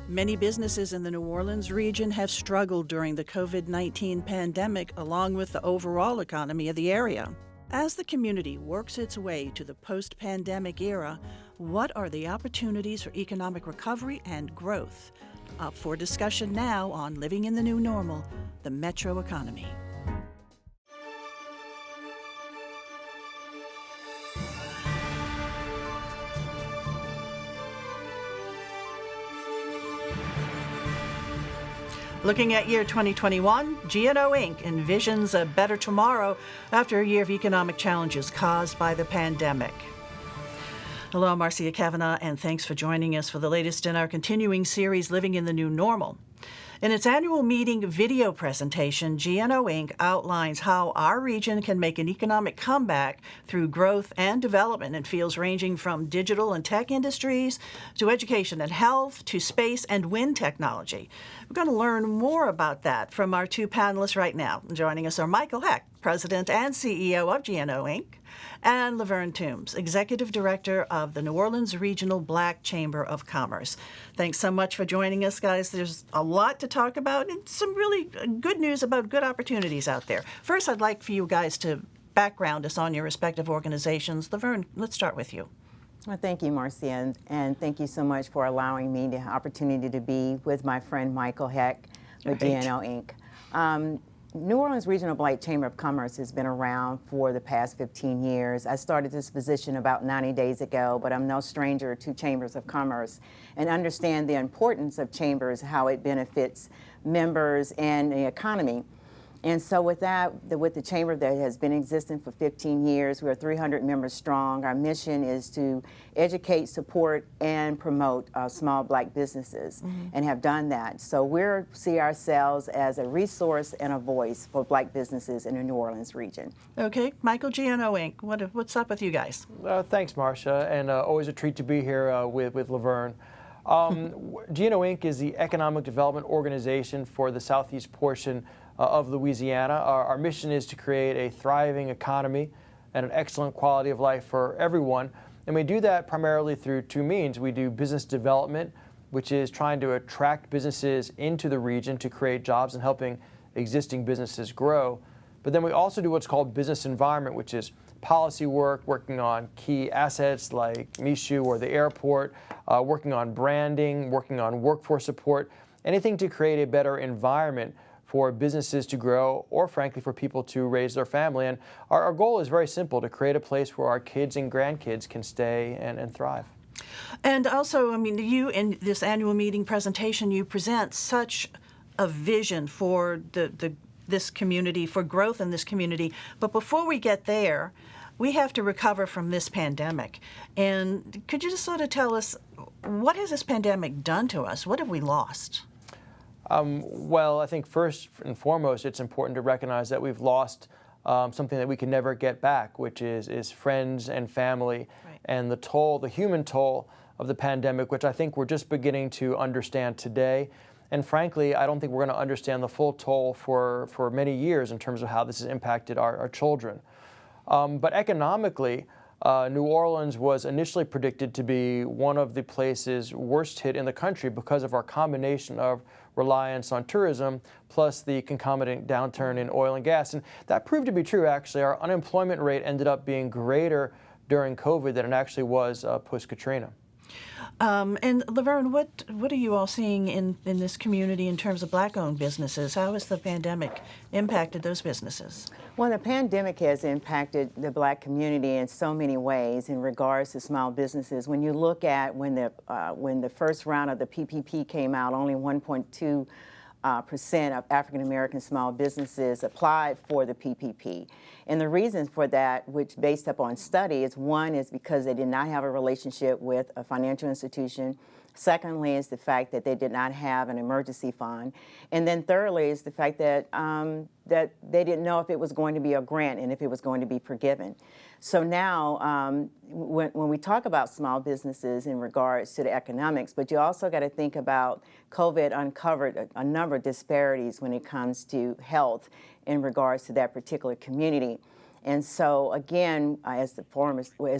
Many businesses in the New Orleans region have struggled during the COVID-19 pandemic, along with the overall economy of the area. As the community works its way to the post-pandemic era, what are the opportunities for economic recovery and growth? Up for discussion now on Living in the New Normal, the Metro Economy. Looking at year 2021, GNO Inc. envisions a better tomorrow after a year of economic challenges caused by the pandemic. Hello, Marcia Kavanaugh, and thanks for joining us for the latest in our continuing series, Living in the New Normal. In its annual meeting video presentation, GNO Inc. outlines how our region can make an economic comeback through growth and development in fields ranging from digital and tech industries to education and health to space and wind technology. We're going to learn more about that from our two panelists right now. Joining us are Michael Hecht, President and CEO of GNO Inc., and LaVerne Toombs, Executive Director of the New Orleans Regional Black Chamber of Commerce. Thanks so much for joining us, guys. There's a lot to talk about and some really good news about good opportunities out there. First, I'd like for you guys to background us on your respective organizations. LaVerne, let's start with you. Well, thank you, Marcia, and thank you so much for allowing me the opportunity to be with my friend Michael Hecht with GNO Inc. New Orleans Regional Black Chamber of Commerce has been around for the past 15 years. I started this position about 90 days ago, but I'm no stranger to chambers of commerce and understand the importance of chambers, how it benefits members and the economy. And so with that, with the chamber that has been existing for 15 years, we're 300 members strong. Our mission is to educate, support, and promote small black businesses, and have done that. So we see ourselves as a resource and a voice for black businesses in the New Orleans region. Okay, Michael, GNO Inc., what's up with you guys? Thanks, Marcia, and always a treat to be here with LaVerne. GNO Inc. is the economic development organization for the southeast portion of Louisiana. Our mission is to create a thriving economy and an excellent quality of life for everyone. And we do that primarily through two means. We do business development, which is trying to attract businesses into the region to create jobs and helping existing businesses grow. But then we also do what's called business environment, which is policy work, working on key assets like Michoud or the airport, working on branding, working on workforce support, anything to create a better environment for businesses to grow or, frankly, for people to raise their family. And our goal is very simple, to create a place where our kids and grandkids can stay and thrive. And also, I mean, you, in this annual meeting presentation, you present such a vision for this community, for growth in this community. But before we get there, we have to recover from this pandemic. And could you just sort of tell us, what has this pandemic done to us? What have we lost? Well, I think first and foremost, it's important to recognize that we've lost something that we can never get back, which is friends and family, right, and the human toll of the pandemic, which I think we're just beginning to understand today. And frankly, I don't think we're going to understand the full toll for many years in terms of how this has impacted our children. But economically, New Orleans was initially predicted to be one of the places worst hit in the country because of our combination of reliance on tourism plus the concomitant downturn in oil and gas. And that proved to be true, actually. Our unemployment rate ended up being greater during COVID than it actually was post-Katrina. And LaVerne, what are you all seeing in this community in terms of black-owned businesses? How has the pandemic impacted those businesses? Well, the pandemic has impacted the black community in so many ways in regards to small businesses. When you look at when the first round of the PPP came out, only 1.2% of African American small businesses applied for the PPP. And the reasons for that, which based upon studies, one is because they did not have a relationship with a financial institution. Secondly is the fact that they did not have an emergency fund. And then thirdly is the fact that that they didn't know if it was going to be a grant and if it was going to be forgiven. So now when we talk about small businesses in regards to the economics, but you also got to think about COVID uncovered a number of disparities when it comes to health in regards to that particular community. And so again, as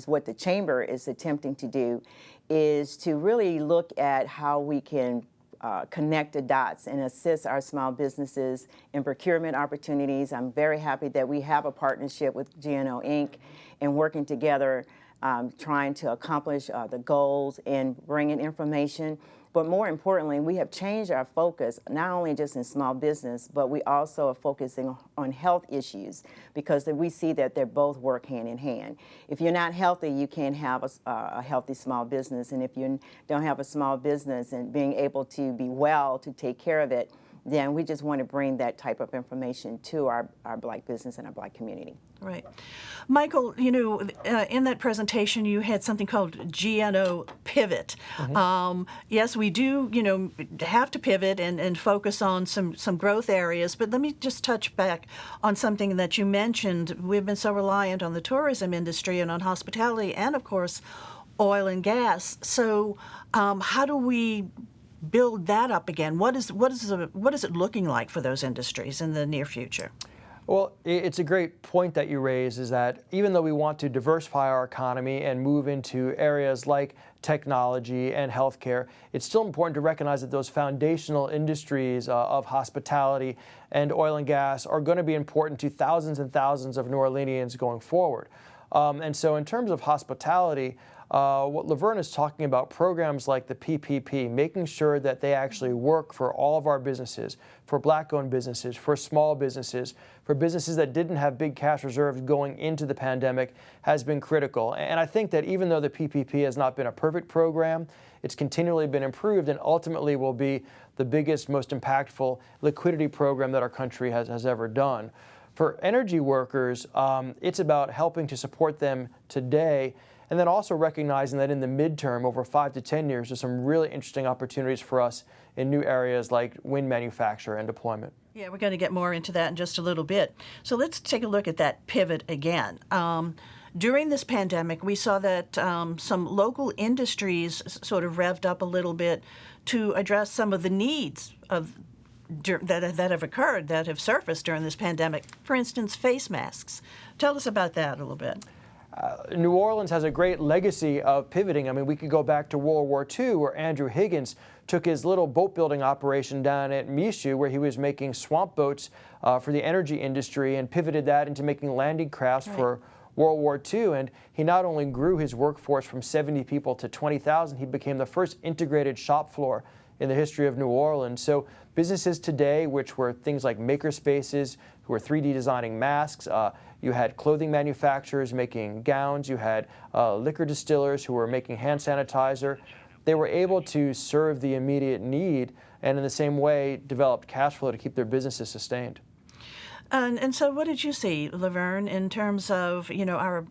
what the chamber is attempting to do is to really look at how we can connect the dots and assist our small businesses in procurement opportunities. I'm very happy that we have a partnership with GNO Inc. and working together, trying to accomplish the goals and bringing information. But more importantly, we have changed our focus, not only just in small business, but we also are focusing on health issues because we see that they both work hand in hand. If you're not healthy, you can't have a healthy small business. And if you don't have a small business and being able to be well to take care of it, then we just want to bring that type of information to our Black business and our Black community. Right. Michael, you know, in that presentation, you had something called GNO Pivot. Mm-hmm. Yes, we do, you know, have to pivot and focus on some growth areas, but let me just touch back on something that you mentioned. We've been so reliant on the tourism industry and on hospitality and, of course, oil and gas. So how do we build that up again? What is it looking like for those industries in the near future? Well, it's a great point that you raise, is that even though we want to diversify our economy and move into areas like technology and healthcare, it's still important to recognize that those foundational industries of hospitality and oil and gas are going to be important to thousands and thousands of New Orleanians going forward. And so in terms of hospitality, what LaVerne is talking about, programs like the PPP, making sure that they actually work for all of our businesses, for Black-owned businesses, for small businesses, for businesses that didn't have big cash reserves going into the pandemic, has been critical. And I think that even though the PPP has not been a perfect program, it's continually been improved and ultimately will be the biggest, most impactful liquidity program that our country has ever done. For energy workers, it's about helping to support them today, and then also recognizing that in the midterm, over 5 to 10 years, there's some really interesting opportunities for us in new areas like wind manufacture and deployment. Yeah, we're going to get more into that in just a little bit. So let's take a look at that pivot again. During this pandemic, we saw that some local industries sort of revved up a little bit to address some of the needs that have occurred, that have surfaced during this pandemic. For instance, face masks. Tell us about that a little bit. New Orleans has a great legacy of pivoting. I mean, we could go back to World War II, where Andrew Higgins took his little boat building operation down at Michoud, where he was making swamp boats for the energy industry, and pivoted that into making landing crafts for World War II. And he not only grew his workforce from 70 people to 20,000, he became the first integrated shop floor in the history of New Orleans. So businesses today, which were things like maker spaces, who were 3D designing masks, you had clothing manufacturers making gowns, you had liquor distillers who were making hand sanitizer. They were able to serve the immediate need and in the same way developed cash flow to keep their businesses sustained. And so what did you see, LaVerne, in terms of, you know, our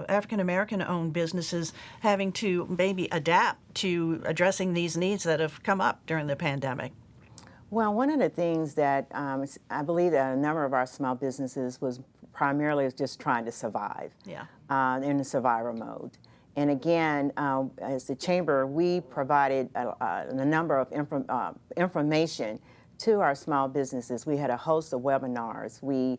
African-American owned businesses having to maybe adapt to addressing these needs that have come up during the pandemic? Well, one of the things that I believe that a number of our small businesses was primarily just trying to survive in the survivor mode. And again, as the Chamber, we provided a number of information to our small businesses. We had a host of webinars. We,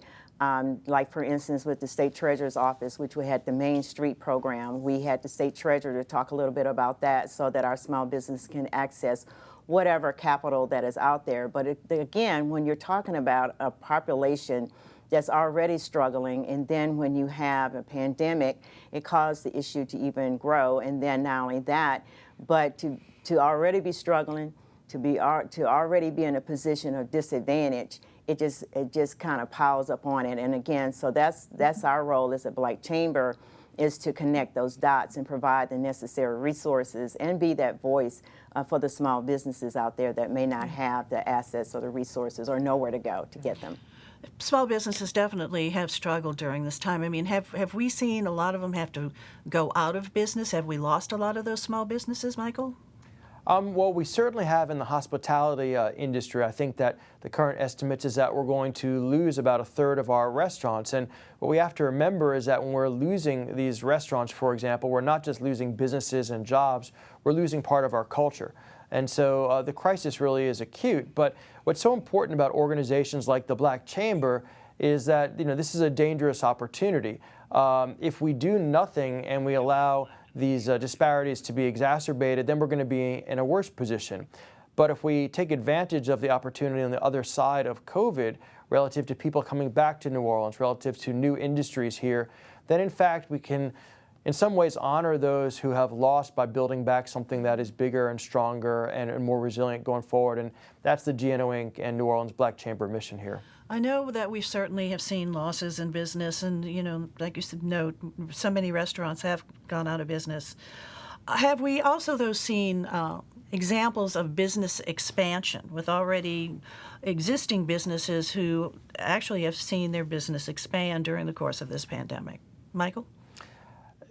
like for instance, with the State Treasurer's Office, which we had the Main Street program, we had the State Treasurer to talk a little bit about that so that our small business can access whatever capital that is out there. But again, when you're talking about a population that's already struggling, and then when you have a pandemic, it caused the issue to even grow. And then not only that, but to already be struggling, to already be in a position of disadvantage, it just kind of piles up on it. And again, so that's our role as a Black Chamber, is to connect those dots and provide the necessary resources and be that voice for the small businesses out there that may not have the assets or the resources or nowhere to go to get them. Small businesses definitely have struggled during this time. I mean, have we seen a lot of them have to go out of business? Have we lost a lot of those small businesses, Michael? Well, we certainly have in the hospitality industry. I think that the current estimates is that we're going to lose about 1/3 of our restaurants. And what we have to remember is that when we're losing these restaurants, for example, we're not just losing businesses and jobs, we're losing part of our culture. And so the crisis really is acute. But what's so important about organizations like the Black Chamber is that, you know, this is a dangerous opportunity. If we do nothing and we allow these disparities to be exacerbated, then we're going to be in a worse position. But if we take advantage of the opportunity on the other side of COVID, relative to people coming back to New Orleans, relative to new industries here, then in fact we can in some ways honor those who have lost by building back something that is bigger and stronger and more resilient going forward. And that's the GNO Inc. and New Orleans Black Chamber mission here. I know that we certainly have seen losses in business, and, you know, like you said, no, so many restaurants have gone out of business. Have we also, though, seen examples of business expansion with already existing businesses who actually have seen their business expand during the course of this pandemic? Michael?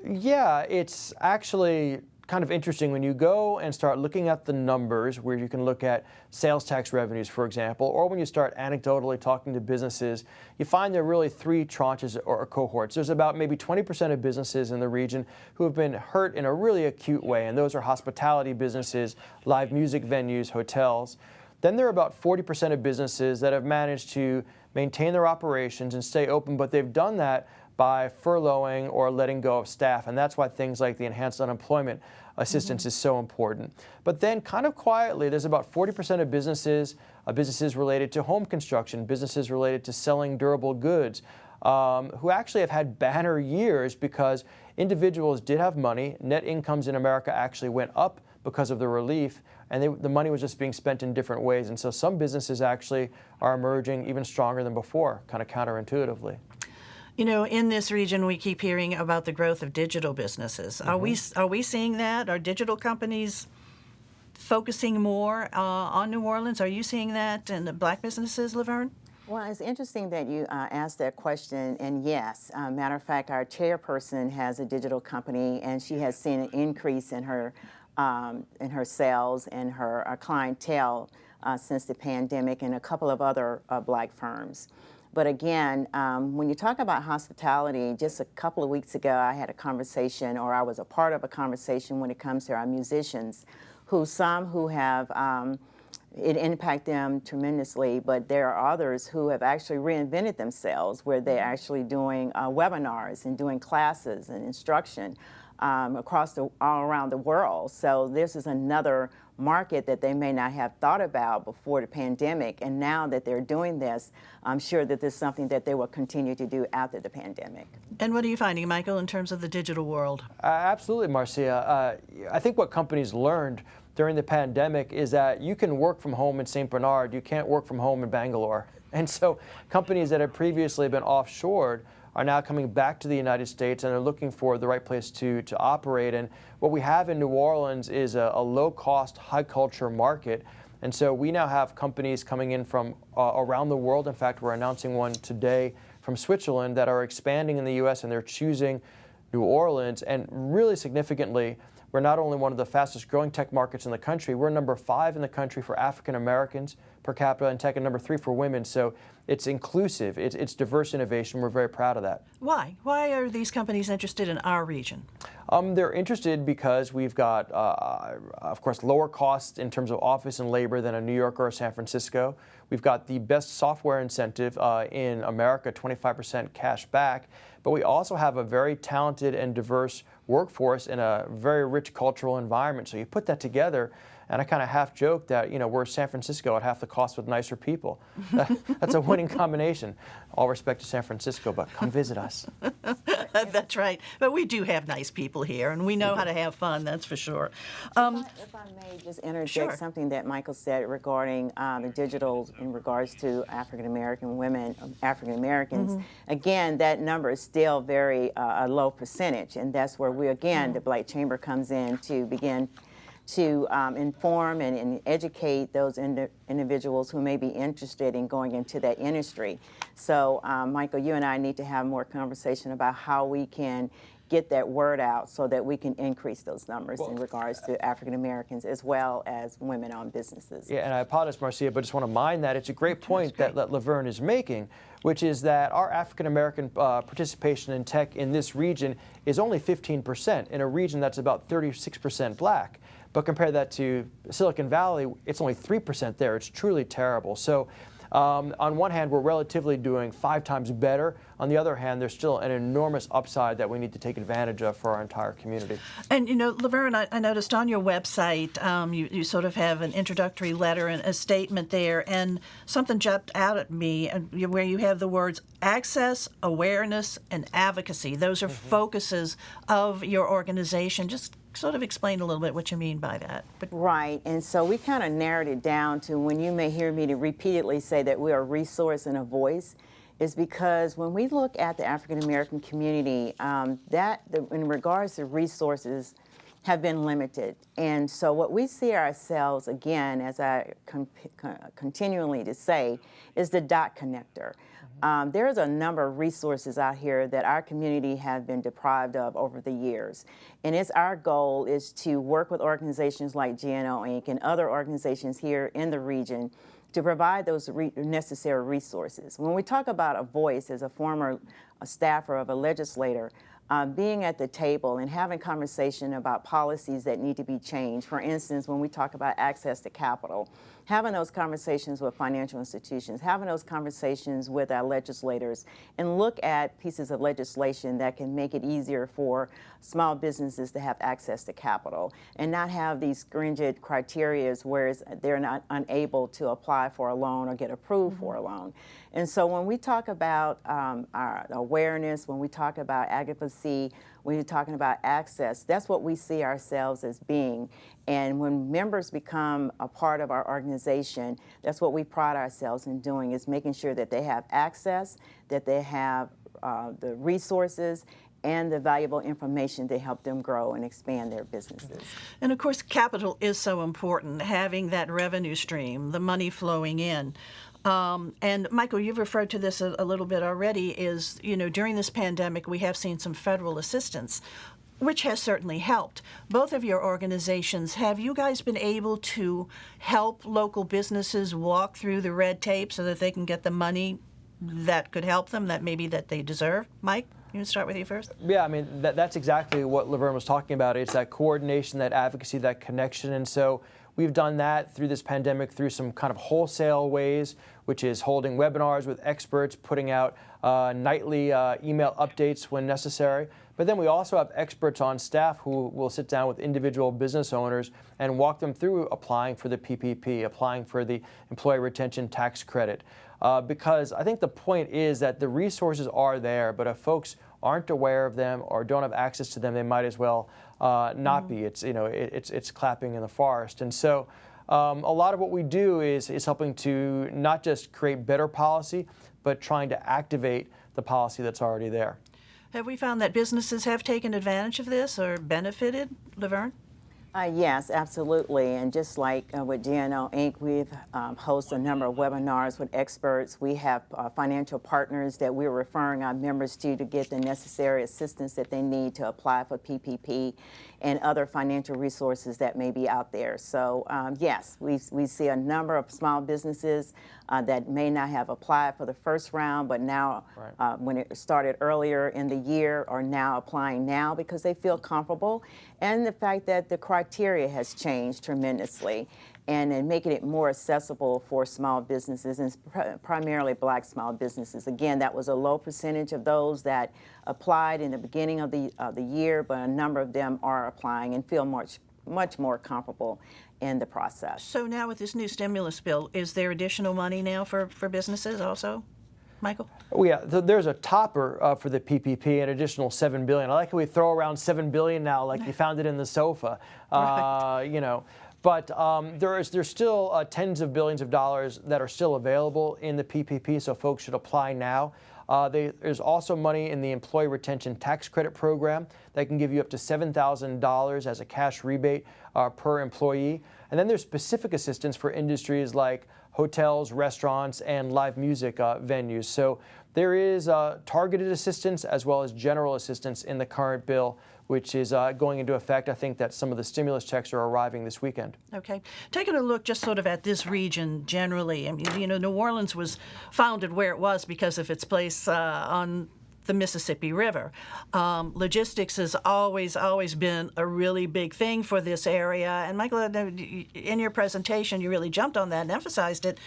Yeah, it's actually kind of interesting when you go and start looking at the numbers, where you can look at sales tax revenues, for example, or when you start anecdotally talking to businesses, you find there are really three tranches or cohorts. There's about maybe 20% of businesses in the region who have been hurt in a really acute way, and those are hospitality businesses, live music venues, hotels. Then there are about 40% of businesses that have managed to maintain their operations and stay open, but they've done that by furloughing or letting go of staff. And that's why things like the enhanced unemployment assistance is so important. But then kind of quietly, there's about 40% of businesses related to home construction, businesses related to selling durable goods, who actually have had banner years because individuals did have money. Net incomes in America actually went up because of the relief, and the money was just being spent in different ways. And so some businesses actually are emerging even stronger than before, kind of counterintuitively. You know, in this region, we keep hearing about the growth of digital businesses. Are we seeing that? Are digital companies focusing more on New Orleans? Are you seeing that in the black businesses, LaVerne? Well, it's interesting that you asked that question, and yes, matter of fact, our chairperson has a digital company, and she has seen an increase in her sales and her clientele since the pandemic, and a couple of other black firms. But again, when you talk about hospitality, just a couple of weeks ago, I had a conversation, or I was a part of a conversation when it comes to our musicians, some who have, it impacted them tremendously, but there are others who have actually reinvented themselves, where they're actually doing webinars and doing classes and instruction all around the world. So this is another market that they may not have thought about before the pandemic, and now that they're doing this, I'm sure that this is something that they will continue to do after the pandemic. And what are you finding, Michael, in terms of the digital world? Absolutely, Marcia. I think what companies learned during the pandemic is that you can work from home in St. Bernard, you can't work from home in Bangalore. And so companies that had previously been offshored are now coming back to the United States, and are looking for the right place to operate. And what we have in New Orleans is a low-cost, high-culture market. And so we now have companies coming in from around the world. In fact, we're announcing one today from Switzerland that are expanding in the U.S., and they're choosing New Orleans. And really significantly, we're not only one of the fastest growing tech markets in the country, we're number 5 in the country for African Americans per capita in tech, and number 3 for women. So it's inclusive, it's diverse innovation. We're very proud of that. Why? Why are these companies interested in our region? They're interested because we've got, of course, lower costs in terms of office and labor than a New York or a San Francisco. We've got the best software incentive in America, 25% cash back. But we also have a very talented and diverse workforce in a very rich cultural environment. So you put that together, and I kind of half joke that, you know, we're San Francisco at half the cost with nicer people. That's a winning combination. All respect to San Francisco, but come visit us. That's right. But we do have nice people here, and we know how to have fun, that's for sure. If I may just interject something that Michael said regarding the digital in regards to African-American women, African-Americans. Again, that number is still very a low percentage, and that's where we, again, the Black Chamber comes in to begin to inform and educate those individuals who may be interested in going into that industry. So, Michael, you and I need to have more conversation about how we can get that word out so that we can increase those numbers in regards to African Americans as well as women-owned businesses. Yeah, and I apologize, Marcia, but I just want to mine that. It's a great point that LaVerne is making, which is that our African American participation in tech in this region is only 15%, in a region that's about 36% black. But compare that to Silicon Valley, it's only 3% there. It's truly terrible. So On one hand, we're relatively doing 5 times better. On the other hand, there's still an enormous upside that we need to take advantage of for our entire community. And, you know, LaVerne, I noticed on your website, you sort of have an introductory letter and a statement there, and something jumped out at me where you have the words access, awareness, and advocacy. Those are focuses of your organization. Just sort of explain a little bit what you mean by that. Right, and so we kind of narrowed it down to when you may hear me to repeatedly say that we are a resource and a voice, is because when we look at the African American community, in regards to resources, have been limited. And so what we see ourselves, again, as I continually to say, is the dot connector. There's a number of resources out here that our community have been deprived of over the years. And it's our goal is to work with organizations like GNO Inc. and other organizations here in the region to provide those necessary resources. When we talk about a voice, as a former staffer of a legislator, being at the table and having conversation about policies that need to be changed. For instance, when we talk about access to capital, having those conversations with financial institutions, having those conversations with our legislators, and look at pieces of legislation that can make it easier for small businesses to have access to capital and not have these stringent criteria where they're not unable to apply for a loan or get approved for a loan. And so when we talk about our awareness, when we talk about advocacy, when you're talking about access, that's what we see ourselves as being. And when members become a part of our organization, that's what we pride ourselves in doing, is making sure that they have access, that they have the resources, and the valuable information to help them grow and expand their businesses. And of course, capital is so important, having that revenue stream, the money flowing in. And Michael, you've referred to this a little bit already, is, you know, during this pandemic, we have seen some federal assistance, which has certainly helped. Both of your organizations, have you guys been able to help local businesses walk through the red tape so that they can get the money that could help them, that maybe that they deserve? Mike, you want to start with you first? Yeah, I mean, that's exactly what LaVerne was talking about. It's that coordination, that advocacy, that connection. And so we've done that through this pandemic through some kind of wholesale ways, which is holding webinars with experts, putting out nightly email updates when necessary. But then we also have experts on staff who will sit down with individual business owners and walk them through applying for the PPP, applying for the Employee Retention Tax Credit. Because I think the point is that the resources are there, but if folks aren't aware of them or don't have access to them, they might as well not be. It's, you know, it's clapping in the forest. And so a lot of what we do is helping to not just create better policy, but trying to activate the policy that's already there. Have we found that businesses have taken advantage of this or benefited, LaVerne? Yes, absolutely. And just like with GNO Inc., we've hosted a number of webinars with experts. We have financial partners that we're referring our members to get the necessary assistance that they need to apply for PPP and other financial resources that may be out there. So yes, we see a number of small businesses that may not have applied for the first round, but now when it started earlier in the year are now applying now because they feel comfortable. And the fact that the criteria has changed tremendously and making it more accessible for small businesses and primarily Black small businesses. Again, that was a low percentage of those that applied in the beginning of the year, but a number of them are applying and feel much more comfortable in the process. So now with this new stimulus bill, is there additional money now for businesses also? Michael? Oh, yeah, there's a topper for the PPP, an additional $7 billion. I like how we throw around $7 billion now, like you found it in the sofa. Right. You know, but there's still tens of billions of dollars that are still available in the PPP, so folks should apply now. There's also money in the Employee Retention Tax Credit Program that can give you up to $7,000 as a cash rebate per employee. And then there's specific assistance for industries like hotels, restaurants, and live music venues. So there is targeted assistance as well as general assistance in the current bill, which is going into effect. I think that some of the stimulus checks are arriving this weekend. Okay. Taking a look just sort of at this region generally, I mean, you know, New Orleans was founded where it was because of its place on the Mississippi River. Logistics has always been a really big thing for this area. And Michael, in your presentation, you really jumped on that and emphasized it.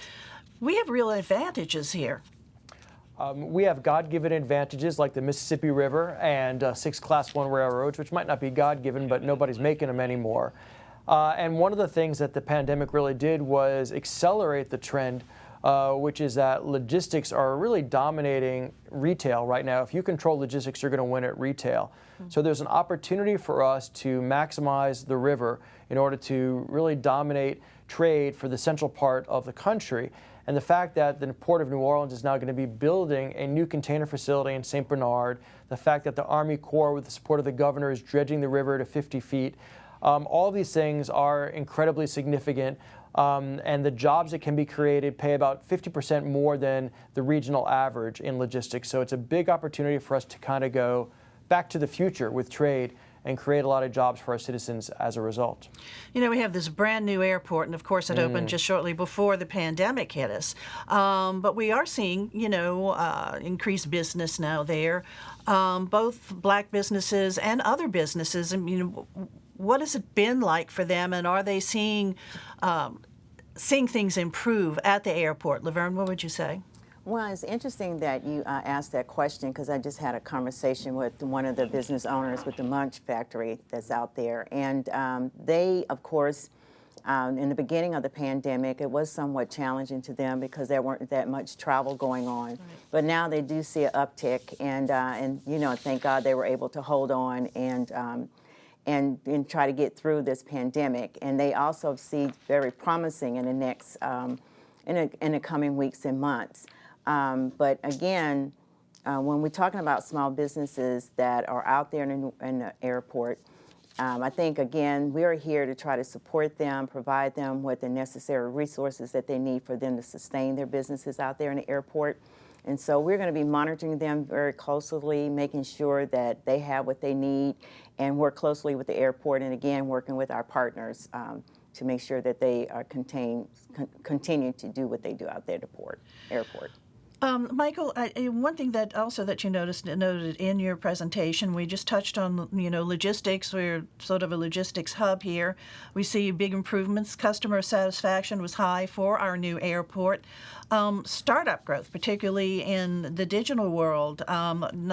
We have real advantages here. We have God-given advantages like the Mississippi River and 6 Class 1 railroads, which might not be God-given, but nobody's making them anymore. And one of the things that the pandemic really did was accelerate the trend, which is that logistics are really dominating retail right now. If you control logistics, you're going to win at retail. So there's an opportunity for us to maximize the river in order to really dominate trade for the central part of the country. And the fact that the Port of New Orleans is now going to be building a new container facility in St. Bernard, the fact that the Army Corps, with the support of the governor, is dredging the river to 50 feet, all of these things are incredibly significant. And the jobs that can be created pay about 50% more than the regional average in logistics. So it's a big opportunity for us to kind of go back to the future with trade and create a lot of jobs for our citizens as a result. You know, we have this brand new airport, and of course it opened just shortly before the pandemic hit us. But we are seeing, increased business now there, both black businesses and other businesses. I mean, what has it been like for them, and are they seeing things improve at the airport? LaVerne, what would you say? Well, it's interesting that you asked that question, because I just had a conversation with one of the business owners with the Munch factory that's out there. And they, of course, in the beginning of the pandemic, it was somewhat challenging to them because there weren't that much travel going on. Right. But now they do see an uptick, and thank God they were able to hold on and try to get through this pandemic. And they also see very promising in the next in the coming weeks and months. But again, when we're talking about small businesses that are out there in the airport, I think, again, we're here to try to support them, provide them with the necessary resources that they need for them to sustain their businesses out there in the airport. And so we're going to be monitoring them very closely, making sure that they have what they need, and work closely with the airport, and again, working with our partners to make sure that they are continue to do what they do out there at the airport. Michael, one thing that you noted in your presentation, we just touched on, logistics. We're sort of a logistics hub here. We see big improvements. Customer satisfaction was high for our new airport. Startup growth, particularly in the digital world.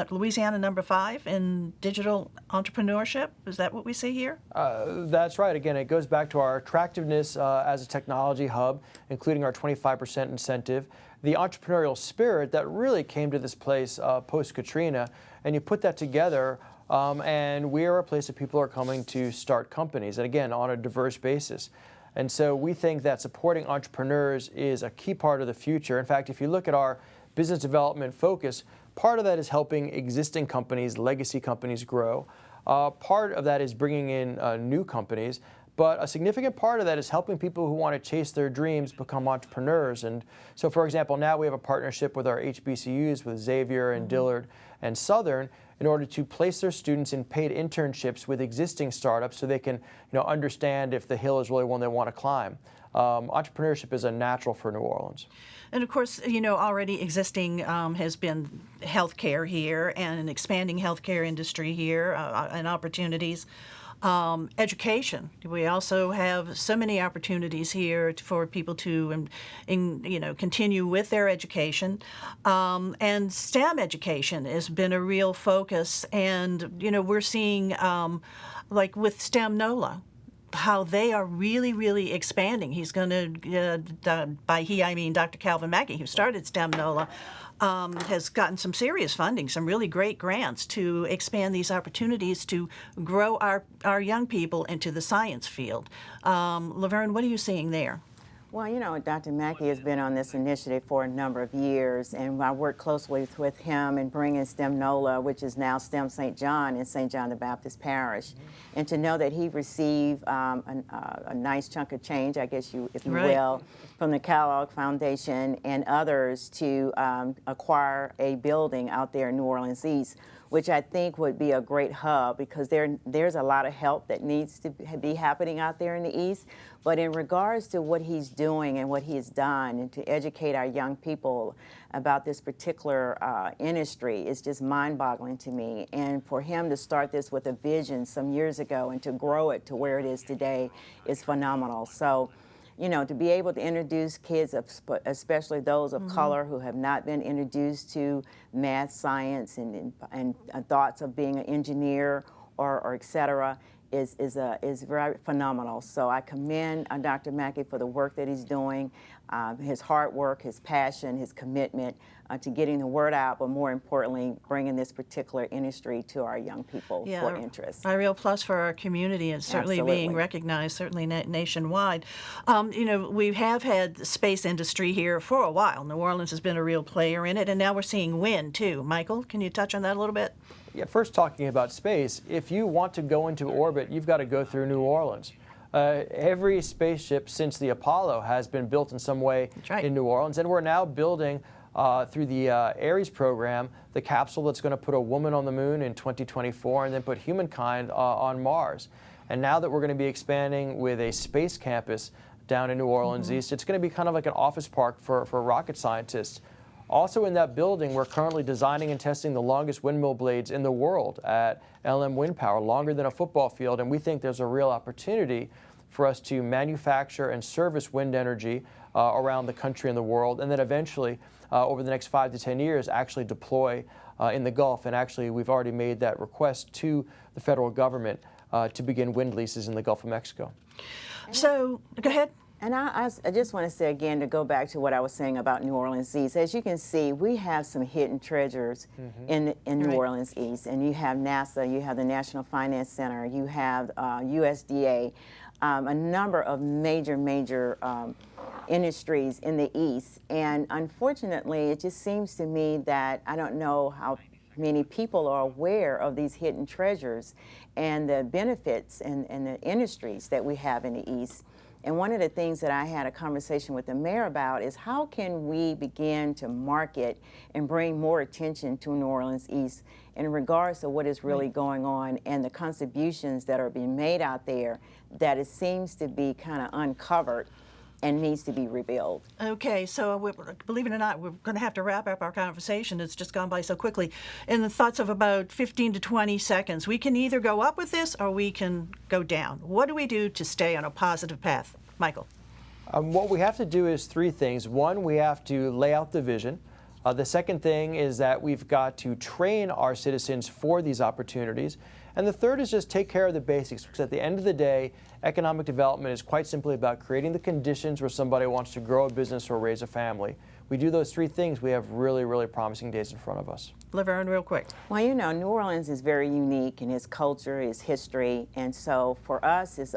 Louisiana number 5 in digital entrepreneurship. Is that what we see here? That's right. Again, it goes back to our attractiveness as a technology hub, including our 25% incentive. The entrepreneurial spirit that really came to this place post-Katrina, and you put that together, and we are a place that people are coming to start companies, and again, on a diverse basis. And so we think that supporting entrepreneurs is a key part of the future. In fact, if you look at our business development focus, part of that is helping existing companies, legacy companies, grow. Part of that is bringing in new companies. But a significant part of that is helping people who want to chase their dreams become entrepreneurs. And so, for example, now we have a partnership with our HBCUs, with Xavier and Dillard and Southern, in order to place their students in paid internships with existing startups so they can understand if the hill is really one they want to climb. Entrepreneurship is a natural for New Orleans. And of course, already existing has been healthcare here, and an expanding healthcare industry here, and opportunities. Education. We also have so many opportunities here for people to, continue with their education. And STEM education has been a real focus. And, we're seeing, like with STEM NOLA, how they are really, really expanding. He's going to, by he, I mean Dr. Calvin Mackey, who started STEM NOLA, has gotten some serious funding, some really great grants to expand these opportunities to grow our young people into the science field. LaVerne, what are you seeing there? Well, Dr. Mackey has been on this initiative for a number of years, and I work closely with him in bringing STEM NOLA, which is now STEM St. John in St. John the Baptist Parish. And to know that he received a nice chunk of change, I guess if you will, from the Kellogg Foundation and others to acquire a building out there in New Orleans East, which I think would be a great hub, because there's a lot of help that needs to be happening out there in the East. But in regards to what he's doing and what he has done, and to educate our young people about this particular industry, is just mind-boggling to me. And for him to start this with a vision some years ago and to grow it to where it is today is phenomenal. So you know, to be able to introduce kids, especially those of color who have not been introduced to math, science, and thoughts of being an engineer or et cetera, is very phenomenal. So I commend Dr. Mackey for the work that he's doing, his hard work, his passion, his commitment to getting the word out, but more importantly, bringing this particular industry to our young people for interest. A real plus for our community, and certainly being recognized, certainly nationwide. You know, we have had the space industry here for a while. New Orleans has been a real player in it, and now we're seeing wind too. Michael, can you touch on that a little bit? Yeah, first talking about space, if you want to go into orbit, you've got to go through New Orleans. Every spaceship since the Apollo has been built in some way in New Orleans, and we're now building through the Ares program the capsule that's going to put a woman on the moon in 2024 and then put humankind on Mars. And now that we're going to be expanding with a space campus down in New Orleans East, it's going to be kind of like an office park for rocket scientists. Also in that building, we're currently designing and testing the longest windmill blades in the world at LM Wind Power, longer than a football field, and we think there's a real opportunity for us to manufacture and service wind energy around the country and the world, and then eventually, over the next 5 to 10 years, actually deploy in the Gulf. And actually, we've already made that request to the federal government to begin wind leases in the Gulf of Mexico. So, go ahead. And I just want to say again, to go back to what I was saying about New Orleans East, as you can see, we have some hidden treasures in New Orleans East. And you have NASA, you have the National Finance Center, you have USDA, a number of major industries in the East. And unfortunately, it just seems to me that I don't know how many people are aware of these hidden treasures and the benefits and the industries that we have in the East. And one of the things that I had a conversation with the mayor about is how can we begin to market and bring more attention to New Orleans East in regards to what is really going on and the contributions that are being made out there that it seems to be kind of uncovered and needs to be revealed. Okay, so believe it or not, we're going to have to wrap up our conversation. It's just gone by so quickly. In the thoughts of about 15 to 20 seconds, we can either go up with this or we can go down. What do we do to stay on a positive path? Michael. What we have to do is 3 things. One, we have to lay out the vision. The second thing is that we've got to train our citizens for these opportunities. And the third is just take care of the basics, because at the end of the day, economic development is quite simply about creating the conditions where somebody wants to grow a business or raise a family. We do those 3 things, we have really promising days in front of us. LaVerne, real quick. Well, you know, New Orleans is very unique in its culture, its history, and so for us, it's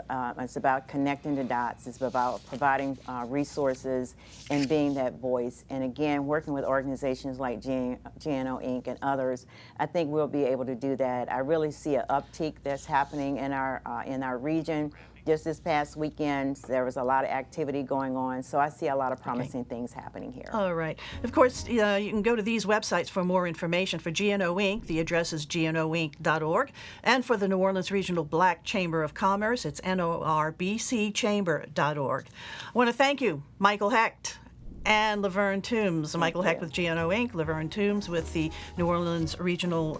about connecting the dots. It's about providing resources and being that voice. And again, working with organizations like GNO Inc. and others, I think we'll be able to do that. I really see an uptick that's happening in our region. Just this past weekend, there was a lot of activity going on, so I see a lot of promising things happening here. All right. Of course, you can go to these websites for more information. For GNO Inc., the address is gnoinc.org. And for the New Orleans Regional Black Chamber of Commerce, it's norbcchamber.org. I want to thank you, Michael Hecht and LaVerne Toombs. Michael Hecht with GNO Inc., LaVerne Toombs with the New Orleans Regional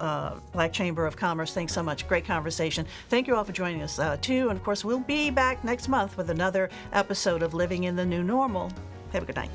Black Chamber of Commerce. Thanks so much. Great conversation. Thank you all for joining us, too. And, of course, we'll be back next month with another episode of Living in the New Normal. Have a good night.